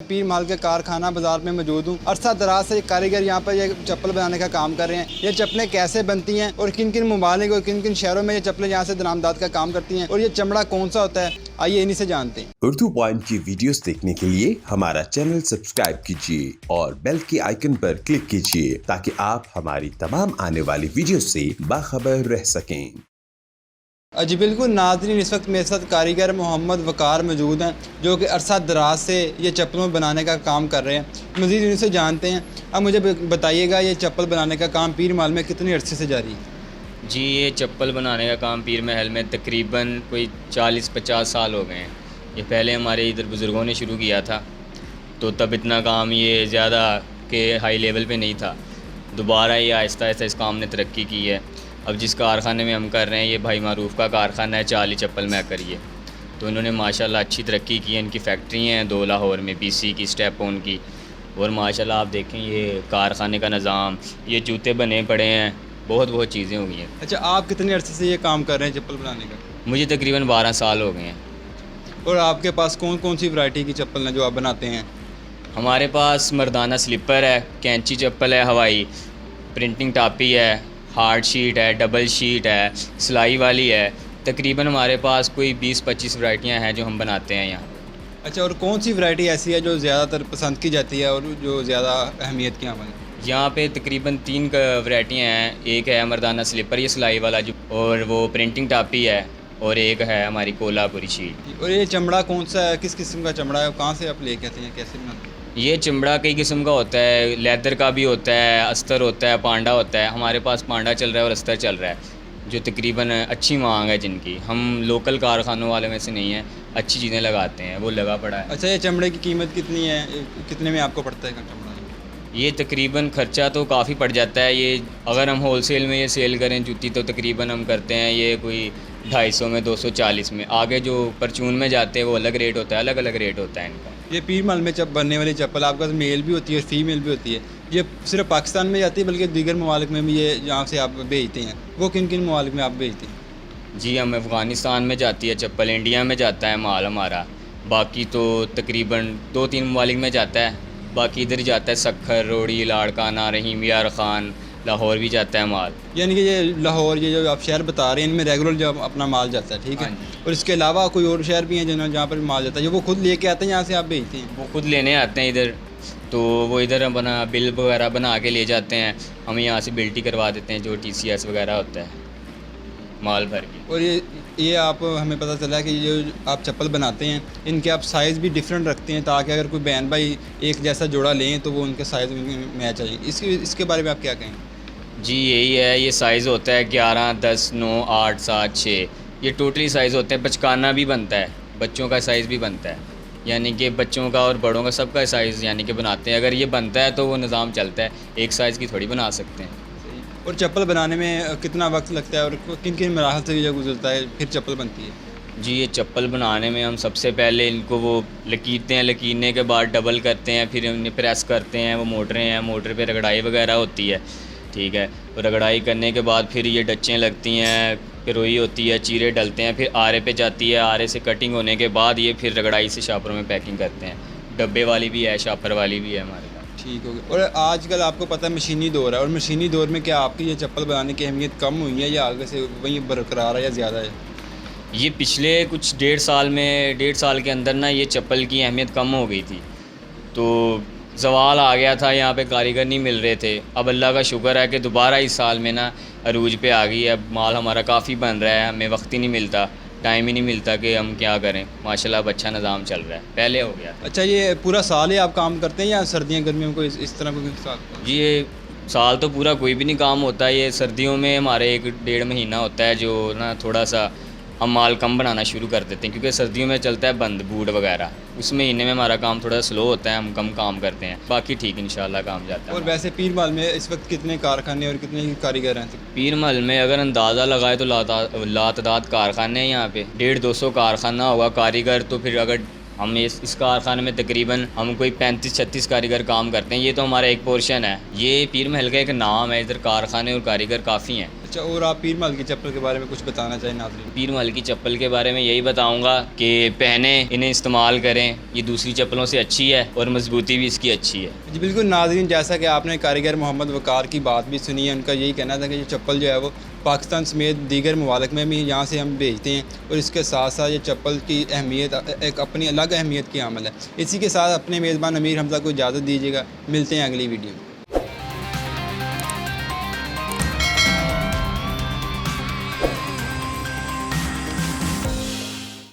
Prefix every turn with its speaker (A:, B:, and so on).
A: पीर माल के कारखाना बाज़ार में मौजूद हूँ। अरसा दराज से कारीगर यहाँ पर ये चप्पल बनाने का काम कर रहे हैं। ये चप्पलें कैसे बनती हैं और किन किन ममालिक और किन किन शहरों में ये चप्पलें यहाँ से दरामदाद का काम करती हैं और ये चमड़ा कौन सा होता है, आइए इन्हीं से जानते हैं।
B: उर्दू पॉइंट की वीडियोस देखने के लिए हमारा चैनल सब्सक्राइब कीजिए और बेल के आइकन पर क्लिक कीजिए ताकि आप हमारी तमाम आने वाली वीडियो से बाखबर रह सकें।
A: जी बिल्कुल नाज़रीन, इस वक्त मेरे साथ कारीगर मोहम्मद वकार मौजूद हैं जो कि अरसा दराज से ये चप्पलों बनाने का काम कर रहे हैं। मज़ीद इनसे जानते हैं। अब मुझे बताइएगा, ये चप्पल बनाने का काम पीर माल में कितने अरसे से जारी है?
C: जी, ये चप्पल बनाने का काम पीर महल में तकरीबन कोई 40-50 साल हो गए हैं। ये पहले हमारे इधर बुज़ुर्गों ने शुरू किया था, तो तब इतना काम ये ज़्यादा के हाई लेवल पे नहीं था। दोबारा ये आहिस्ता आहिस्ता इस काम ने तरक्की की है। अब जिस कारखाने में हम कर रहे हैं, ये भाई मारूफ़ का कारखाना है, चाली चप्पल मैकर ये, तो इन्होंने माशाल्लाह अच्छी तरक्की की है। इनकी फैक्ट्री हैं 2 लाहौर में, पीसी की, स्टेपोन की, और माशाल्लाह आप देखें ये कारखाने का निज़ाम, ये जूते बने पड़े हैं, बहुत चीज़ें हो गई हैं।
A: अच्छा, आप कितने अरसे से ये काम कर रहे हैं चप्पल बनाने का?
C: मुझे तकरीबन 12 साल हो गए हैं।
A: और आपके पास कौन कौन सी वैरायटी की चप्पल है जो आप बनाते हैं?
C: हमारे पास मर्दाना स्लीपर है, कैंची चप्पल है, हवाई प्रिंटिंग टापी है, हार्ड शीट है, डबल शीट है, सिलाई वाली है। तकरीबन हमारे पास कोई 20-25 वैरायटियाँ हैं जो हम बनाते हैं यहाँ।
A: अच्छा, और कौन सी वैरायटी ऐसी है जो ज़्यादातर पसंद की जाती है और जो ज़्यादा अहमियत की हामिल है?
C: यहाँ पे तकरीबन 3 वैरायटियाँ हैं। एक है मर्दाना स्लीपर, ये सिलाई वाला जो, और वो प्रिंटिंग टापी है, और एक है हमारी कोल्हापुरी शीट।
A: और ये चमड़ा कौन सा है, किस किस्म का चमड़ा है, कहाँ से आप लेके आते हैं, कैसे बनाते हैं?
C: ये चमड़ा कई किस्म का होता है, लेदर का भी होता है, अस्तर होता है, पांडा होता है। हमारे पास पांडा चल रहा है और अस्तर चल रहा है, जो तकरीबन अच्छी मांग है जिनकी। हम लोकल कारखानों वाले में से नहीं हैं, अच्छी चीज़ें लगाते हैं, वो लगा पड़ा है।
A: अच्छा, ये चमड़े की कीमत कितनी है, कितने में आपको पड़ता है चमड़ा?
C: ये तकरीबन ख़र्चा तो काफ़ी पड़ जाता है। ये अगर हम होलसेल में ये सेल करें जूती, तो तकरीबन हम करते हैं ये कोई 250 में, 240 में। आगे जो परचून में जाते हैं वो अलग रेट होता है, अलग अलग रेट होता है इनका।
A: ये पीर माल में बनने वाली चप्पल आपके पास मेल भी होती है और फीमेल भी होती है। ये सिर्फ पाकिस्तान में जाती है बल्कि दीगर ममालिक में भी ये जहाँ से आप भेजते हैं, वो किन किन ममालिक में आप भेजते हैं?
C: जी, हम अफ़गानिस्तान में जाती है चप्पल, इंडिया में जाता है माल हमारा, बाकी तो तकरीबन 2-3 ममालिक में जाता है, बाकी इधर ही जाता है सक्खर, रोड़ी, लाड़काना, रहीम यार ख़ान, लाहौर भी जाता है माल।
A: यानी कि ये लाहौर, ये जो आप शहर बता रहे हैं, इनमें रेगुलर जो अपना माल जाता है, ठीक है।
C: हाँ,
A: और इसके अलावा कोई और शहर भी हैं जहाँ पर माल जाता है, जो वो खुद लेके आते हैं, यहाँ से आप भेजते हैं?
C: वो खुद लेने आते हैं इधर, तो वो इधर बना बिल वगैरह बना के ले जाते हैं, हम यहाँ से बिल्टी करवा देते हैं, जो TCS वगैरह होता है, माल भर के।
A: और ये आप हमें पता चला कि ये जो आप चप्पल बनाते हैं, इनके आप साइज़ भी डिफरेंट रखते हैं ताकि अगर कोई बहन भाई एक जैसा जोड़ा लें तो वो उनके साइज़ में मैच आए। इसके बारे में आप क्या कहें?
C: जी, यही है, ये साइज़ होता है 11, 10, 9, 8, 7, 6, ये टोटली साइज़ होते हैं। बचकाना भी बनता है, बच्चों का साइज़ भी बनता है, यानी कि बच्चों का और बड़ों का सबका साइज़ यानी कि बनाते हैं। अगर ये बनता है तो वो निज़ाम चलता है, एक साइज़ की थोड़ी बना सकते हैं।
A: और चप्पल बनाने में कितना वक्त लगता है और किन किन मराहल से ये गुजरता है फिर चप्पल बनती है?
C: जी, ये चप्पल बनाने में हम सबसे पहले इनको वो लकीरते हैं, लकीरने के बाद डबल करते हैं, फिर उन्हें प्रेस करते हैं। वो मोटरें हैं, मोटर पे रगड़ाई वगैरह होती है, ठीक है। और रगड़ाई करने के बाद फिर ये डच्चें लगती हैं, पिरोई होती है, चीरे डलते हैं, फिर आरे पे जाती है। आरे से कटिंग होने के बाद ये फिर रगड़ाई से शापरों में पैकिंग करते हैं। डब्बे वाली भी है, शापर वाली भी है हमारे पास।
A: ठीक हो गया। और आजकल आपको पता है मशीनी दौर है, और मशीनी दौर में क्या आपकी ये चप्पल बनाने की अहमियत कम हुई है या आगे से वही बरकरार है या ज़्यादा है?
C: ये पिछले कुछ 1.5 साल के अंदर ना ये चप्पल की अहमियत कम हो गई थी, तो ज़वाल आ गया था, यहाँ पे कारीगर नहीं मिल रहे थे। अब अल्लाह का शुक्र है कि दोबारा इस साल में ना अरूज पे आ गई है। अब माल हमारा काफ़ी बन रहा है, हमें वक्त ही नहीं मिलता, टाइम ही नहीं मिलता कि हम क्या करें। माशाल्लाह अब अच्छा निज़ाम चल रहा है, पहले हो गया।
A: अच्छा, ये पूरा साल ही आप काम करते हैं या सर्दियाँ गर्मियों को इस तरह कोई साल?
C: जी, ये साल तो पूरा कोई भी नहीं काम होता। ये सर्दियों में हमारे 1-1.5 महीना होता है जो ना थोड़ा सा हम माल कम बनाना शुरू कर देते हैं, क्योंकि सर्दियों में चलता है बंद बूट वगैरह। उस महीने में हमारा काम थोड़ा स्लो होता है, हम कम काम करते हैं, बाकी ठीक इंशाल्लाह काम जाता है।
A: और वैसे पीर माल में इस वक्त कितने कारखाने और कितने कारीगर हैं?
C: पीर महल में अगर अंदाज़ा लगाए तो लातादाद कारखाने हैं यहाँ पे, 150-200 कारखाना होगा। कारीगर तो फिर अगर हम इस कारखाने में तकरीबन हम कोई 35-36 कारीगर काम करते हैं। ये तो हमारा एक पोर्शन है, ये पीर महल का एक नाम है, इधर कारखाने और कारीगर काफ़ी हैं।
A: अच्छा, और आप पीर महल की चप्पल के बारे में कुछ बताना चाहें नाज़रीन?
C: पीर महल की चप्पल के बारे में यही बताऊंगा कि पहने, इन्हें इस्तेमाल करें, ये दूसरी चप्पलों से अच्छी है और मजबूती भी इसकी अच्छी है।
A: जी बिल्कुल नाज़रीन, जैसा कि आपने कारीगर मोहम्मद वक़ार की बात भी सुनी है, उनका यही कहना था कि ये चप्पल जो है वो पाकिस्तान समेत दीगर ममालिक में भी यहाँ से हम भेजते हैं और इसके साथ साथ ये चप्पल की अहमियत एक अपनी अलग अहमियत की हामिल है। इसी के साथ अपने मेज़बान अमीर हमज़ा को इजाज़त दीजिएगा, मिलते हैं अगली वीडियो में।